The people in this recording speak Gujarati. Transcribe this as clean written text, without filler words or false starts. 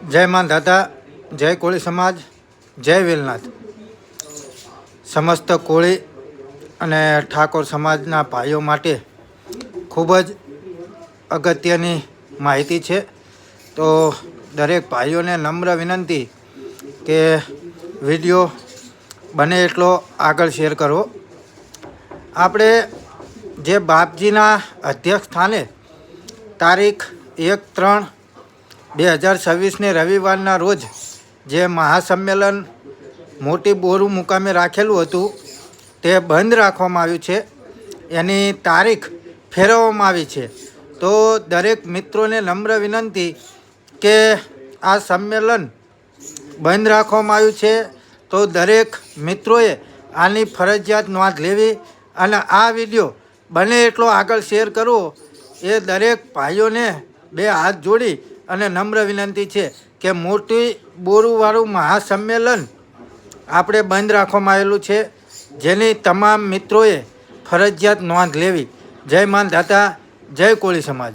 જય માન દાતા, જય કોળી સમાજ, જય વેલનાથ. સમસ્ત કોળી અને ઠાકોર સમાજના ભાઈઓ માટે ખૂબ જ અગત્યની માહિતી છે. તો દરેક ભાઈઓને નમ્ર વિનંતી કે વિડીયો બને એટલો આગળ શેર કરવો. આપણે જે બાપજીના અધ્યક્ષ સ્થાને તારીખ 1/3/2026 રવિવારના રોજ જે મહાસંમેલન મોટી બોરુ મુકામે રાખેલું હતું તે બંધ રાખવામાં આવ્યું છે. એની તારીખ ફેરવવામાં આવી છે. તો દરેક મિત્રોને નમ્ર વિનંતી કે આ સંમેલન બંધ રાખવામાં આવ્યું છે. તો દરેક મિત્રોએ આની ફરજિયાત નોંધ લેવી અને આ વિડીયો બને એટલો આગળ શેર કરવો એ દરેક ભાઈઓને બે હાથ જોડી અને નમ્ર વિનંતી છે કે મોટી બોરુવાળું મહાસંમેલન આપણે બંધ રાખવામાં આવેલું છે, જેની તમામ મિત્રોએ ફરજિયાત નોંધ લેવી. જય માન દાતા, જય કોળી સમાજ.